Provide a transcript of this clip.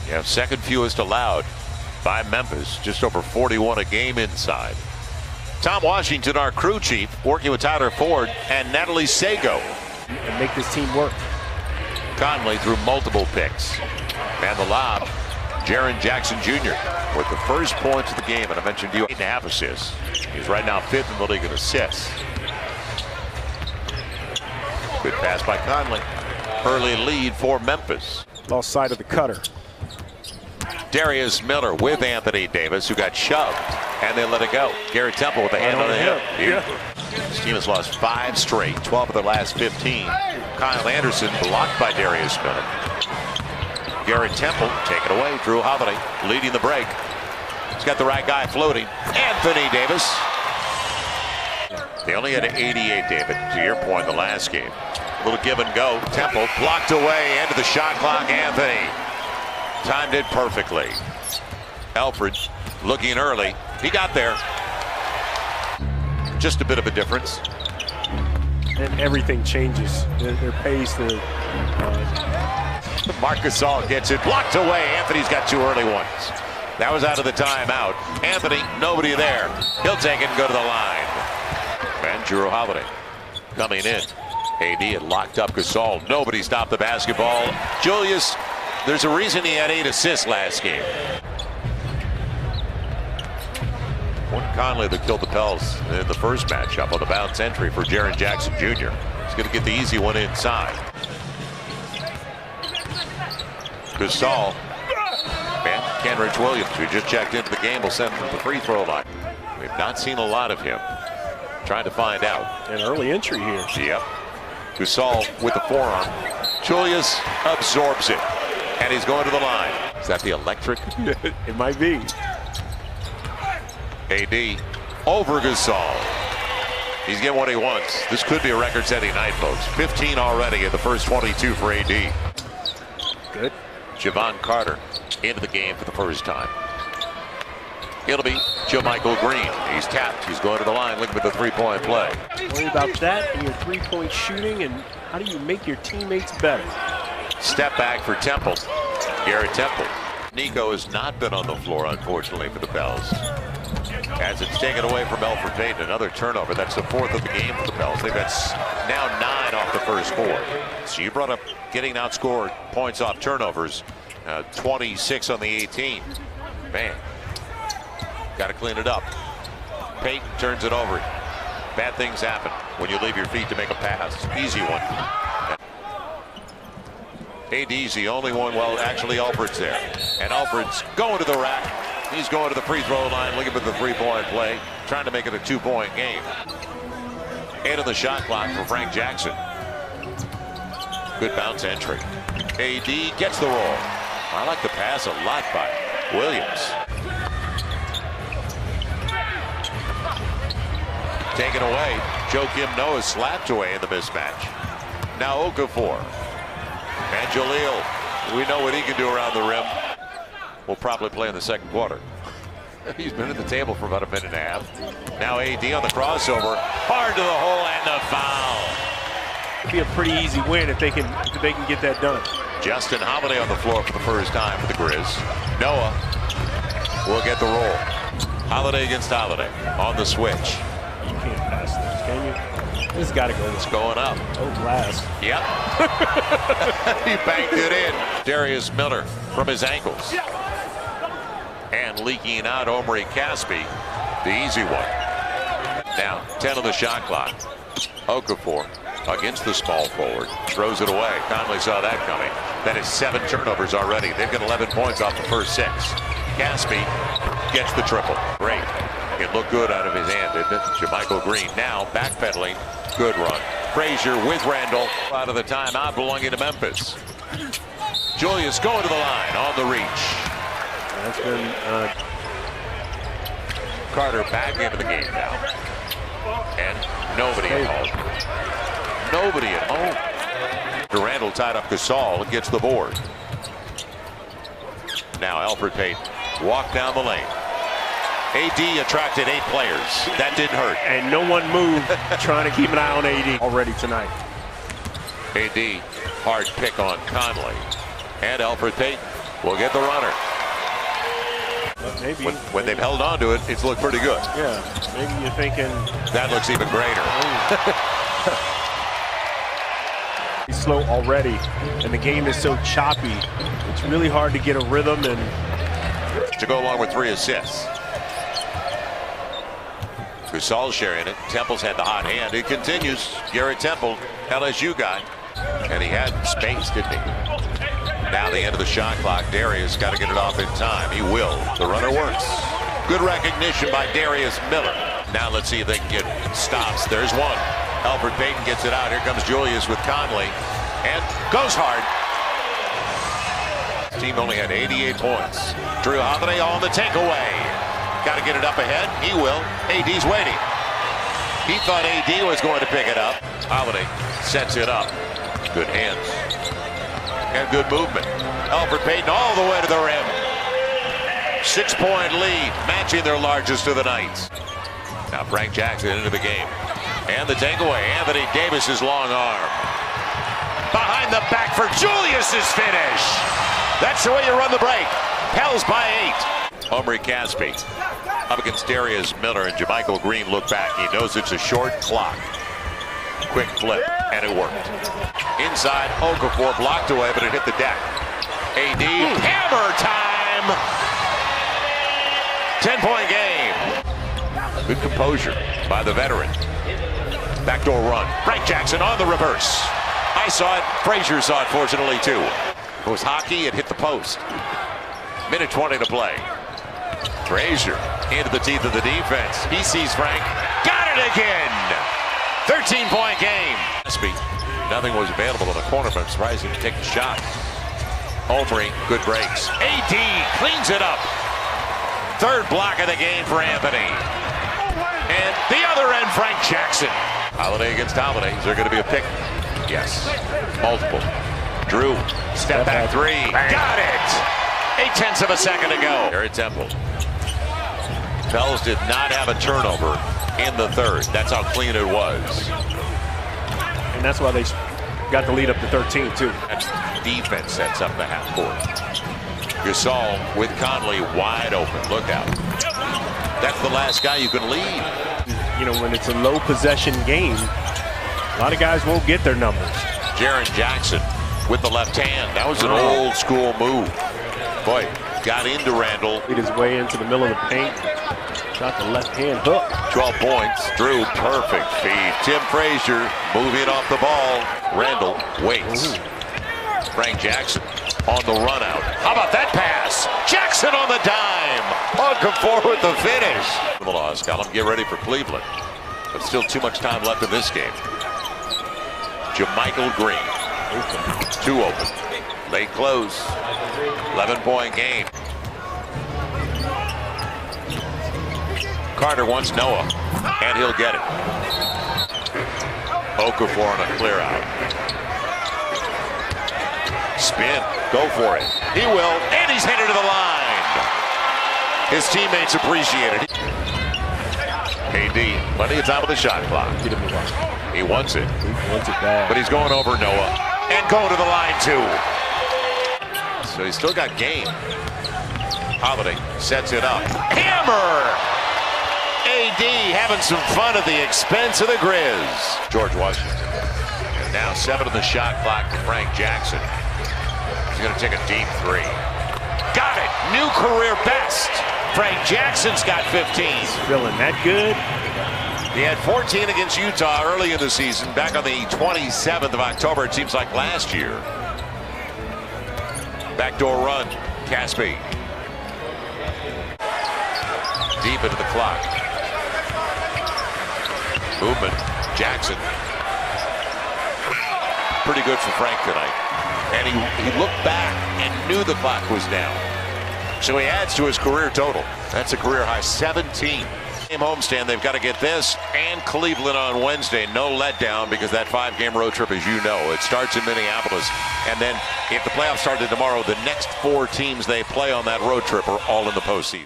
Yeah, second fewest allowed by Memphis, just over 41 a game inside. Tom Washington, our crew chief, working with Tyler Ford and Natalie Sago. And make this team work. Conley threw multiple picks. And the lob, Jaren Jackson Jr. with the first points of the game. And I mentioned to you 8.5 assists. He's right now 5th in the league in assists. Good pass by Conley. Early lead for Memphis. Lost sight of the cutter. Darius Miller with Anthony Davis, who got shoved, and they let it go. Garrett Temple with a hand on the hip. His team has lost 5 straight, 12 of their last 15. Kyle Anderson blocked by Darius Miller. Garrett Temple taken away. Drew Holiday leading the break. He's got the right guy floating. Anthony Davis. They only had an 88, David, to your point, the last game. A little give and go. Temple blocked away, end of the shot clock. Anthony timed it perfectly. Alfred looking early. He got there. Just a bit of a difference. And everything changes. Their pace. Marcus Gasol gets it. Blocked away. Anthony's got 2 early ones. That was out of the timeout. Anthony, nobody there. He'll take it and go to the line. And Drew Holiday coming in. AD had locked up Gasol. Nobody stopped the basketball. Julius, there's a reason he had 8 assists last game. One Conley that killed the Pels in the first matchup on the bounce entry for Jaren Jackson Jr. He's going to get the easy one inside. Gasol and Kenrich Williams, who just checked into the game, will send him to the free throw line. We've not seen a lot of him. Trying to find out. An early entry here. Yep. Gasol with the forearm. Julius absorbs it. And he's going to the line. Is that the electric? It might be. AD over Gasol. He's getting what he wants. This could be a record-setting night, folks. 15 already in the first 22 for AD. Good. Javon Carter into the game for the first time. It'll be JaMychal Green. He's tapped. He's going to the line, looking for the three-point play. Worry about that and your three-point shooting, and how do you make your teammates better? Step back for Temple. Garrett Temple. Nico has not been on the floor, unfortunately, for the Pels. As it's taken away from Elfrid Payton, another turnover. That's the 4th of the game for the Pels. They've got now 9 off the first 4. So you brought up getting outscored points off turnovers. 26 on the 18. Man, got to clean it up. Payton turns it over. Bad things happen when you leave your feet to make a pass. Easy one. AD's the only one. Well, actually, Alfred's there. And Alfred's going to the rack. He's going to the free throw line, looking for the three-point play, trying to make it a 2-point game. 8 on the shot clock for Frank Jackson. Good bounce entry. AD gets the roll. I like the pass a lot by Williams. Taken away. Joakim Noah slapped away in the mismatch. Now Okafor. And Jaleel, we know what he can do around the rim. We'll probably play in the second quarter. He's been at the table for about a minute and a half. Now AD on the crossover. Hard to the hole and the foul. It'd be a pretty easy win if they can get that done. Justin Holiday on the floor for the first time for the Grizz. Noah will get the roll. Holiday against Holiday on the switch. You can't pass this, can you? This has got to go. It's going up. Oh, blast. Yep. He banked it in. Darius Miller from his ankles. And leaking out Omri Caspi, the easy one. Now 10 on the shot clock. Okafor against the small forward. Throws it away. Conley saw that coming. That is 7 turnovers already. They've got 11 points off the first 6. Caspi gets the triple. Great. It looked good out of his hand, didn't it? JaMychal Green now backpedaling. Good run. Frazier with Randall out of the timeout belonging to Memphis. Julius going to the line on the reach. That's been Carter back into the game now. And nobody at home. Nobody at home. Randall tied up Gasol and gets the board. Now Elfrid Payton walk down the lane. AD attracted 8 players. That didn't hurt. And no one moved trying to keep an eye on AD already tonight. AD, hard pick on Conley. And Elfrid Payton will get the runner. Maybe when they've held on to it, it's looked pretty good. Yeah, maybe you're thinking that looks even greater. He's slow already, and the game is so choppy. It's really hard to get a rhythm and to go along with 3 assists. Gasol's sharing it. Temple's had the hot hand. It continues. Garrett Temple, LSU guy, and he had space, didn't he? Now the end of the shot clock. Darius got to get it off in time. He will. The runner works. Good recognition by Darius Miller. Now let's see if they can get stops. There's one. Alfred Payton gets it out. Here comes Julius with Conley. And goes hard. His team only had 88 points. Drew Holiday on the takeaway. Got to get it up ahead. He will. AD's waiting. He thought AD was going to pick it up. Holiday sets it up. Good hands. And good movement. Alfred Payton all the way to the rim. 6-point lead, matching their largest of the night. Now Frank Jackson into the game. And the takeaway. Anthony Davis's long arm. Behind the back for Julius's finish. That's the way you run the break. Pels by 8. Omri Caspi up against Darius Miller, and JaMychal Green look back. He knows it's a short clock. Quick flip, and it worked. Inside, Okafor blocked away, but it hit the deck. AD, hammer time! 10-point game. Good composure by the veteran. Backdoor run. Frank Jackson on the reverse. I saw it. Frazier saw it, fortunately, too. It was hockey. It hit the post. Minute 20 to play. Frazier into the teeth of the defense. He sees Frank. Got it again! 13-point game. Nothing was available in the corner, but I'm surprised he didn't take the shot. Omri, good breaks. AD cleans it up. Third block of the game for Anthony. And the other end, Frank Jackson. Holiday against Holiday. Is there going to be a pick? Yes. Multiple. Drew, step back 3. Got it! 0.8 of a second to go. Garrett Temple. Pels did not have a turnover in the third. That's how clean it was. And that's why they got the lead up to 13, too. That's defense sets up the half court. Gasol with Conley wide open. Look out. That's the last guy you can lead. You know, when it's a low possession game, a lot of guys won't get their numbers. Jaren Jackson with the left hand. That was an old school move. Boy, got into Randall. Made his way into the middle of the paint. Shot the left hand hook. 12 points. Drew, perfect feed. Tim Frazier moving off the ball. Randall waits. Frank Jackson on the run out. How about that pass? Jackson on the dime. Okafor with the finish. The loss column. Get ready for Cleveland. But still too much time left in this game. JaMychal Green. Two open. Late close. 11-point game. Carter wants Noah, and he'll get it. Okafor on a clear out. Spin, go for it. He will, and he's headed to the line. His teammates appreciate it. AD, plenty of time on the shot clock. Get him the ball. He wants it. He wants it bad. But he's going over Noah, and going to the line too. So he's still got game. Holiday sets it up. Hammer! AD having some fun at the expense of the Grizz. George Washington. And now 7 on the shot clock for Frank Jackson. He's going to take a deep 3. Got it! New career best. Frank Jackson's got 15. He's feeling that good. He had 14 against Utah early in the season, back on the 27th of October, it seems like last year. Backdoor run, Caspi. Deep into the clock. Movement, Jackson. Pretty good for Frank tonight. And he looked back and knew the clock was down. So he adds to his career total. That's a career high 17. Game homestand, they've got to get this and Cleveland on Wednesday. No letdown because that 5-game road trip, as you know, it starts in Minneapolis. And then if the playoffs started tomorrow, the next 4 teams they play on that road trip are all in the postseason.